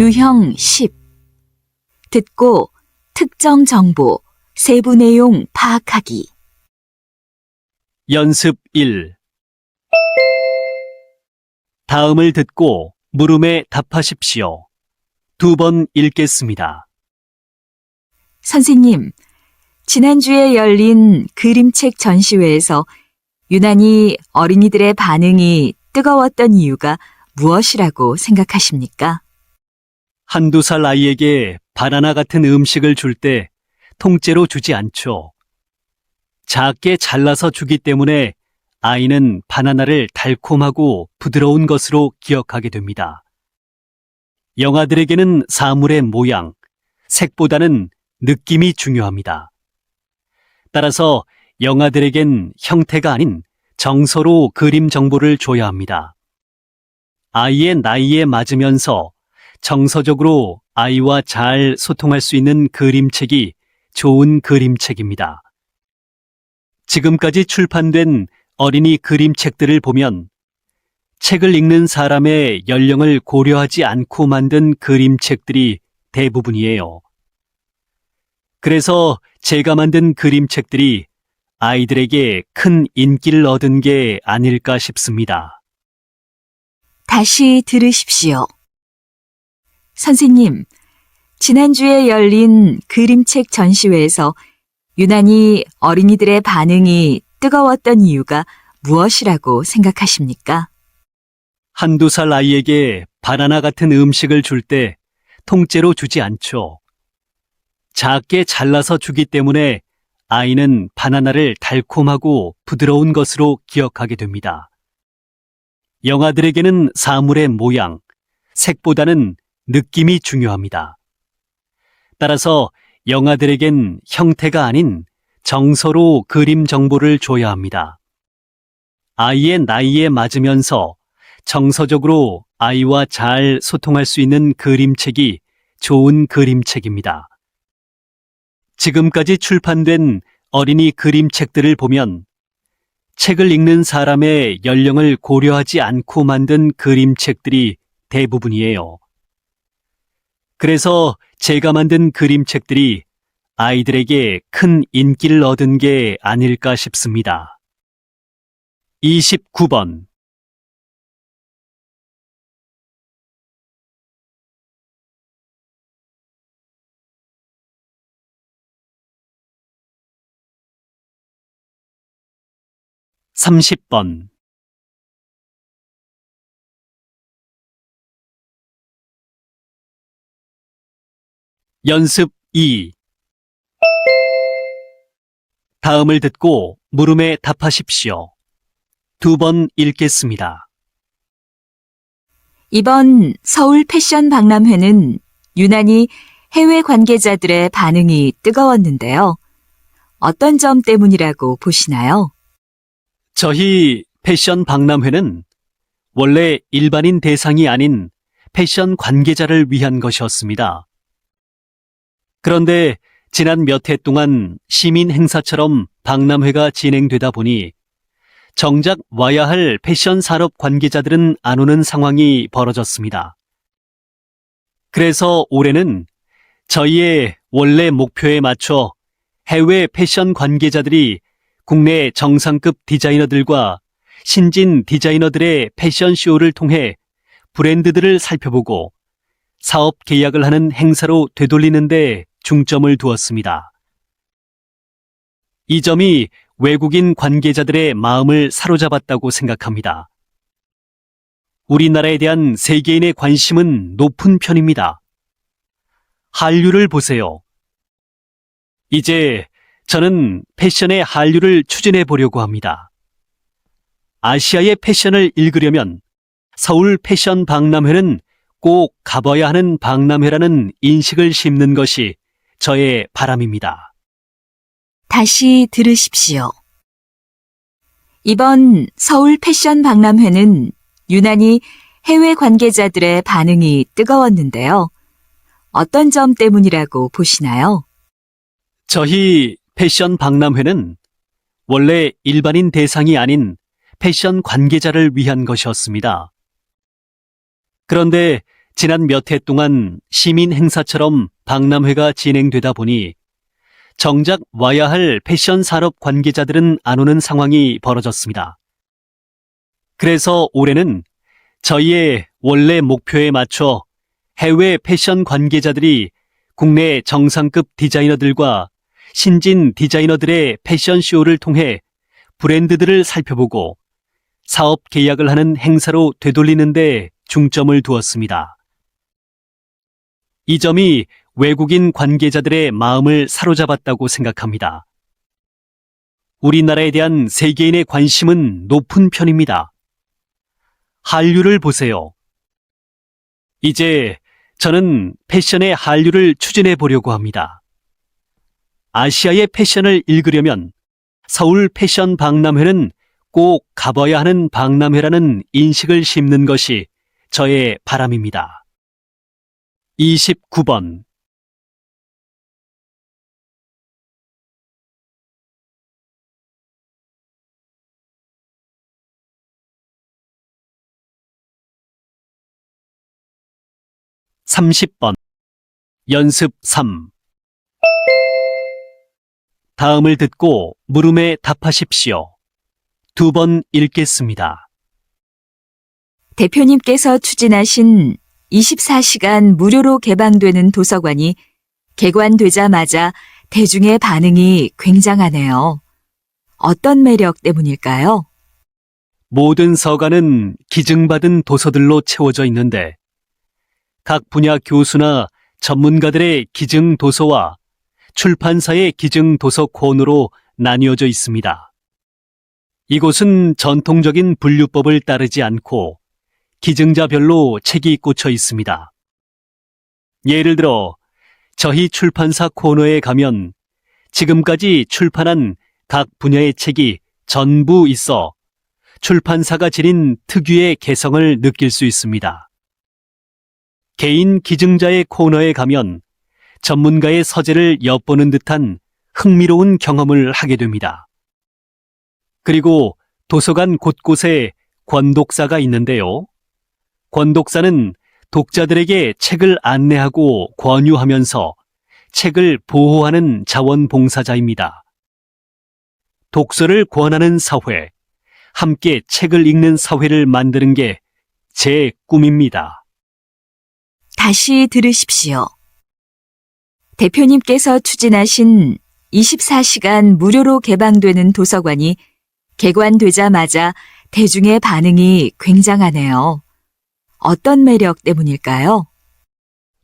유형 10. 듣고 특정 정보, 세부 내용 파악하기. 연습 1. 다음을 듣고 물음에 답하십시오. 2번 읽겠습니다. 선생님, 지난주에 열린 그림책 전시회에서 유난히 어린이들의 반응이 뜨거웠던 이유가 무엇이라고 생각하십니까? 한두 살 아이에게 바나나 같은 음식을 줄 때 통째로 주지 않죠. 작게 잘라서 주기 때문에 아이는 바나나를 달콤하고 부드러운 것으로 기억하게 됩니다. 영아들에게는 사물의 모양, 색보다는 느낌이 중요합니다. 따라서 영아들에겐 형태가 아닌 정서로 그림 정보를 줘야 합니다. 아이의 나이에 맞으면서 정서적으로 아이와 잘 소통할 수 있는 그림책이 좋은 그림책입니다. 지금까지 출판된 어린이 그림책들을 보면 책을 읽는 사람의 연령을 고려하지 않고 만든 그림책들이 대부분이에요. 그래서 제가 만든 그림책들이 아이들에게 큰 인기를 얻은 게 아닐까 싶습니다. 다시 들으십시오. 선생님, 지난주에 열린 그림책 전시회에서 유난히 어린이들의 반응이 뜨거웠던 이유가 무엇이라고 생각하십니까? 한두 살 아이에게 바나나 같은 음식을 줄 때 통째로 주지 않죠. 작게 잘라서 주기 때문에 아이는 바나나를 달콤하고 부드러운 것으로 기억하게 됩니다. 영아들에게는 사물의 모양, 색보다는 느낌이 중요합니다. 따라서 영아들에겐 형태가 아닌 정서로 그림 정보를 줘야 합니다. 아이의 나이에 맞으면서 정서적으로 아이와 잘 소통할 수 있는 그림책이 좋은 그림책입니다. 지금까지 출판된 어린이 그림책들을 보면 책을 읽는 사람의 연령을 고려하지 않고 만든 그림책들이 대부분이에요. 그래서 제가 만든 그림책들이 아이들에게 큰 인기를 얻은 게 아닐까 싶습니다. 29번. (30번) 연습 2. 다음을 듣고 물음에 답하십시오. 2번 읽겠습니다. 이번 서울 패션 박람회는 유난히 해외 관계자들의 반응이 뜨거웠는데요. 어떤 점 때문이라고 보시나요? 저희 패션 박람회는 원래 일반인 대상이 아닌 패션 관계자를 위한 것이었습니다. 그런데 지난 몇 해 동안 시민 행사처럼 박람회가 진행되다 보니 정작 와야 할 패션 산업 관계자들은 안 오는 상황이 벌어졌습니다. 그래서 올해는 저희의 원래 목표에 맞춰 해외 패션 관계자들이 국내 정상급 디자이너들과 신진 디자이너들의 패션쇼를 통해 브랜드들을 살펴보고 사업 계약을 하는 행사로 되돌리는 데 중점을 두었습니다. 이 점이 외국인 관계자들의 마음을 사로잡았다고 생각합니다. 우리나라에 대한 세계인의 관심은 높은 편입니다. 한류를 보세요. 이제 저는 패션의 한류를 추진해 보려고 합니다. 아시아의 패션을 읽으려면 서울 패션 박람회는 꼭 가봐야 하는 박람회라는 인식을 심는 것이 저의 바람입니다. 다시 들으십시오. 이번 서울 패션 박람회는 유난히 해외 관계자들의 반응이 뜨거웠는데요. 어떤 점 때문이라고 보시나요? 저희 패션 박람회는 원래 일반인 대상이 아닌 패션 관계자를 위한 것이었습니다. 그런데 지난 몇 해 동안 시민 행사처럼 박람회가 진행되다 보니 정작 와야 할 패션 산업 관계자들은 안 오는 상황이 벌어졌습니다. 그래서 올해는 저희의 원래 목표에 맞춰 해외 패션 관계자들이 국내 정상급 디자이너들과 신진 디자이너들의 패션쇼를 통해 브랜드들을 살펴보고 사업 계약을 하는 행사로 되돌리는 데 중점을 두었습니다. 이 점이 외국인 관계자들의 마음을 사로잡았다고 생각합니다. 우리나라에 대한 세계인의 관심은 높은 편입니다. 한류를 보세요. 이제 저는 패션의 한류를 추진해 보려고 합니다. 아시아의 패션을 읽으려면 서울 패션 박람회는 꼭 가봐야 하는 박람회라는 인식을 심는 것이 저의 바람입니다. 29번. (30번) 연습 3. 다음을 듣고 물음에 답하십시오. 2번 읽겠습니다. 대표님께서 추진하신 24시간 무료로 개방되는 도서관이 개관되자마자 대중의 반응이 굉장하네요. 어떤 매력 때문일까요? 모든 서간은 기증받은 도서들로 채워져 있는데 각 분야 교수나 전문가들의 기증 도서와 출판사의 기증 도서 콘으로 나뉘어져 있습니다. 이곳은 전통적인 분류법을 따르지 않고 기증자별로 책이 꽂혀 있습니다. 예를 들어 저희 출판사 코너에 가면 지금까지 출판한 각 분야의 책이 전부 있어 출판사가 지닌 특유의 개성을 느낄 수 있습니다. 개인 기증자의 코너에 가면 전문가의 서재를 엿보는 듯한 흥미로운 경험을 하게 됩니다. 그리고 도서관 곳곳에 권독사가 있는데요. 권독사는 독자들에게 책을 안내하고 권유하면서 책을 보호하는 자원봉사자입니다. 독서를 권하는 사회, 함께 책을 읽는 사회를 만드는 게 제 꿈입니다. 다시 들으십시오. 대표님께서 추진하신 24시간 무료로 개방되는 도서관이 개관되자마자 대중의 반응이 굉장하네요. 어떤 매력 때문일까요?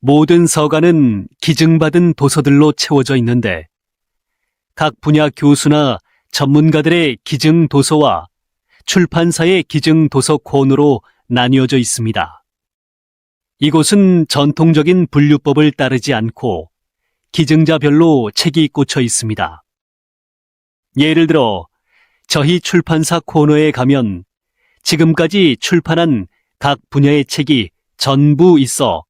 모든 서간은 기증받은 도서들로 채워져 있는데 각 분야 교수나 전문가들의 기증 도서와 출판사의 기증 도서 콘으로 나뉘어져 있습니다. 이곳은 전통적인 분류법을 따르지 않고 기증자별로 책이 꽂혀 있습니다. 예를 들어 저희 출판사 코너에 가면 지금까지 출판한 각 분야의 책이 전부 있어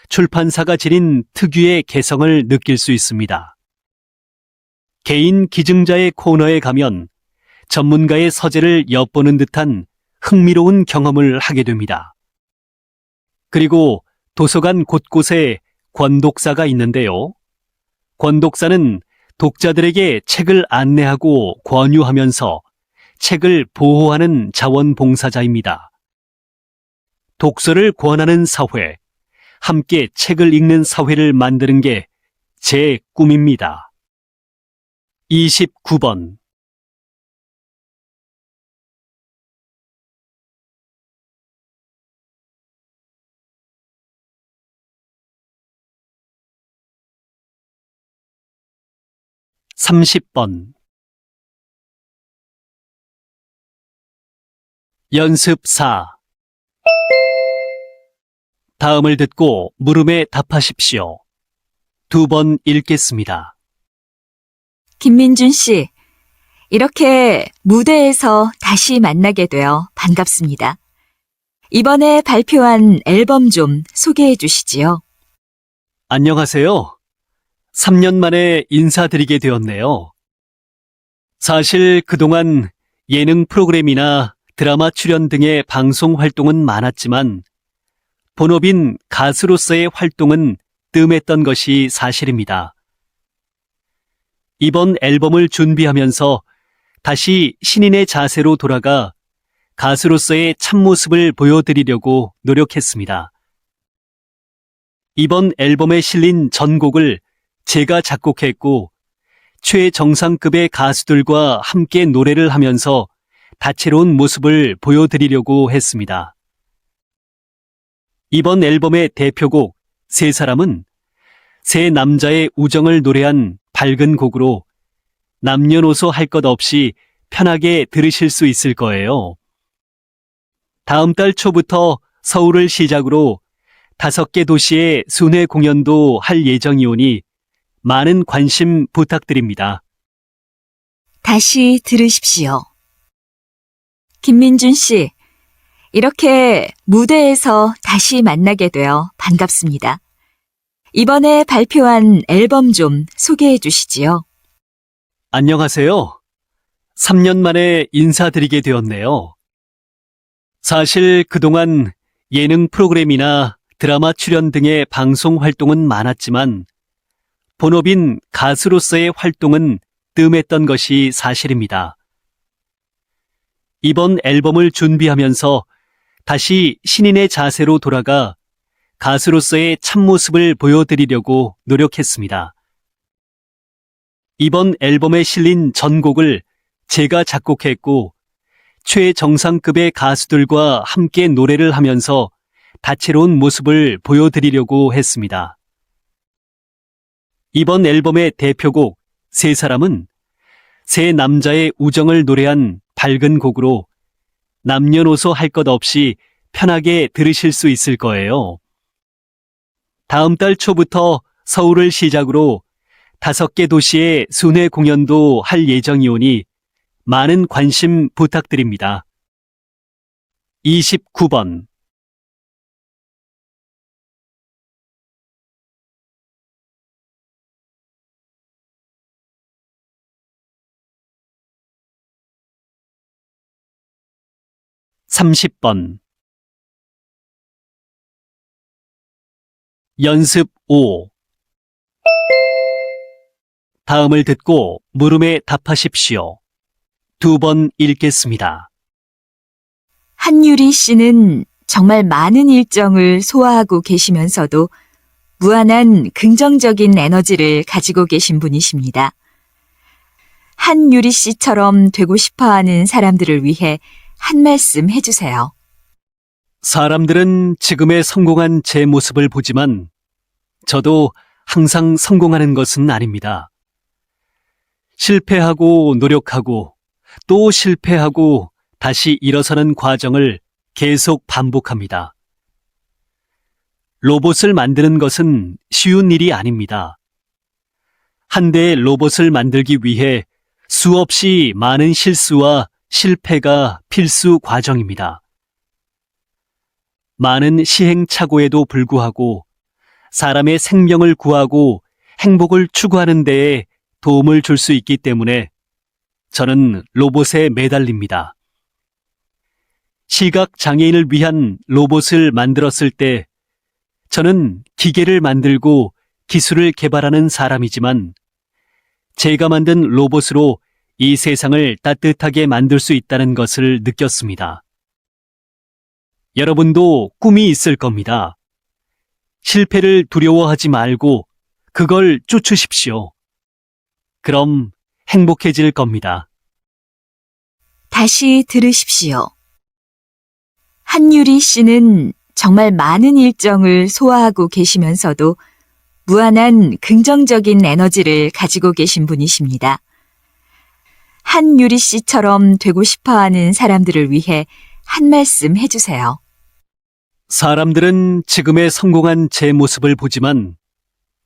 출판사가 지닌 특유의 개성을 느낄 수 있습니다. 개인 기증자의 코너에 가면 전문가의 서재를 엿보는 듯한 흥미로운 경험을 하게 됩니다. 그리고 도서관 곳곳에 권독사가 있는데요. 권독사는 독자들에게 책을 안내하고 권유하면서 책을 보호하는 자원봉사자입니다. 독서를 권하는 사회, 함께 책을 읽는 사회를 만드는 게 제 꿈입니다. 29번. (30번) 연습 4. 다음을 듣고 물음에 답하십시오. 2번 읽겠습니다. 김민준 씨, 이렇게 무대에서 다시 만나게 되어 반갑습니다. 이번에 발표한 앨범 좀 소개해 주시지요. 안녕하세요. 3년 만에 인사드리게 되었네요. 사실 그동안 예능 프로그램이나 드라마 출연 등의 방송 활동은 많았지만 본업인 가수로서의 활동은 뜸했던 것이 사실입니다. 이번 앨범을 준비하면서 다시 신인의 자세로 돌아가 가수로서의 참모습을 보여드리려고 노력했습니다. 이번 앨범에 실린 전곡을 제가 작곡했고 최정상급의 가수들과 함께 노래를 하면서 다채로운 모습을 보여드리려고 했습니다. 이번 앨범의 대표곡 세 사람은 세 남자의 우정을 노래한 밝은 곡으로 남녀노소 할 것 없이 편하게 들으실 수 있을 거예요. 다음 달 초부터 서울을 시작으로 5개 도시의 순회 공연도 할 예정이오니 많은 관심 부탁드립니다. 다시 들으십시오. 김민준 씨, 이렇게 무대에서 다시 만나게 되어 반갑습니다. 이번에 발표한 앨범 좀 소개해 주시지요. 안녕하세요. 3년 만에 인사드리게 되었네요. 사실 그동안 예능 프로그램이나 드라마 출연 등의 방송 활동은 많았지만 본업인 가수로서의 활동은 뜸했던 것이 사실입니다. 이번 앨범을 준비하면서 다시 신인의 자세로 돌아가 가수로서의 참모습을 보여드리려고 노력했습니다. 이번 앨범에 실린 전곡을 제가 작곡했고 최정상급의 가수들과 함께 노래를 하면서 다채로운 모습을 보여드리려고 했습니다. 이번 앨범의 대표곡 세 사람은 세 남자의 우정을 노래한 밝은 곡으로 남녀노소 할 것 없이 편하게 들으실 수 있을 거예요. 다음 달 초부터 서울을 시작으로 5개 도시의 순회 공연도 할 예정이오니 많은 관심 부탁드립니다. 29번 30번 연습 5 다음을 듣고 물음에 답하십시오. 2번 읽겠습니다. 한유리 씨는 정말 많은 일정을 소화하고 계시면서도 무한한 긍정적인 에너지를 가지고 계신 분이십니다. 한유리 씨처럼 되고 싶어하는 사람들을 위해 한 말씀 해주세요. 사람들은 지금의 성공한 제 모습을 보지만 저도 항상 성공하는 것은 아닙니다. 실패하고 노력하고 또 실패하고 다시 일어서는 과정을 계속 반복합니다. 로봇을 만드는 것은 쉬운 일이 아닙니다. 한 대의 로봇을 만들기 위해 수없이 많은 실수와 실패가 필수 과정입니다. 많은 시행착오에도 불구하고 사람의 생명을 구하고 행복을 추구하는 데에 도움을 줄 수 있기 때문에 저는 로봇에 매달립니다. 시각 장애인을 위한 로봇을 만들었을 때 저는 기계를 만들고 기술을 개발하는 사람이지만 제가 만든 로봇으로 이 세상을 따뜻하게 만들 수 있다는 것을 느꼈습니다. 여러분도 꿈이 있을 겁니다. 실패를 두려워하지 말고 그걸 쫓으십시오. 그럼 행복해질 겁니다. 다시 들으십시오. 한유리 씨는 정말 많은 일정을 소화하고 계시면서도 무한한 긍정적인 에너지를 가지고 계신 분이십니다. 한유리 씨처럼 되고 싶어하는 사람들을 위해 한 말씀 해주세요. 사람들은 지금의 성공한 제 모습을 보지만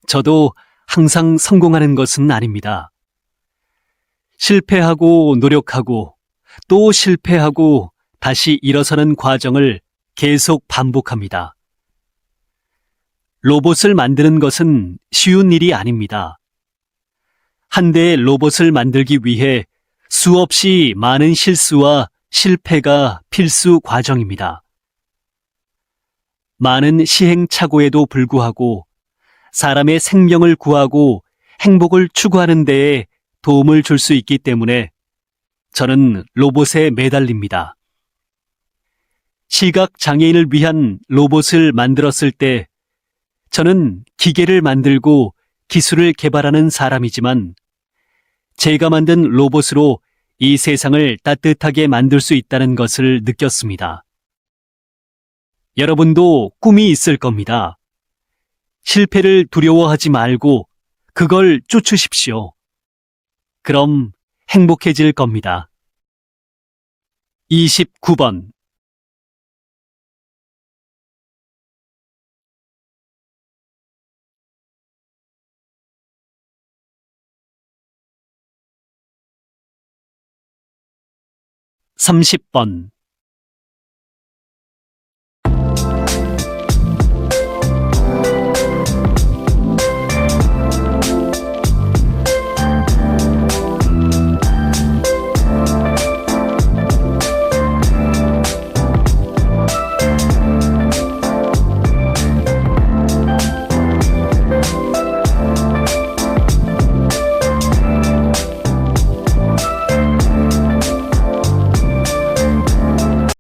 저도 항상 성공하는 것은 아닙니다. 실패하고 노력하고 또 실패하고 다시 일어서는 과정을 계속 반복합니다. 로봇을 만드는 것은 쉬운 일이 아닙니다. 한 대의 로봇을 만들기 위해 수없이 많은 실수와 실패가 필수 과정입니다. 많은 시행착오에도 불구하고 사람의 생명을 구하고 행복을 추구하는 데에 도움을 줄 수 있기 때문에 저는 로봇에 매달립니다. 시각 장애인을 위한 로봇을 만들었을 때 저는 기계를 만들고 기술을 개발하는 사람이지만 제가 만든 로봇으로 이 세상을 따뜻하게 만들 수 있다는 것을 느꼈습니다. 여러분도 꿈이 있을 겁니다. 실패를 두려워하지 말고 그걸 쫓으십시오. 그럼 행복해질 겁니다. 29번. (30번)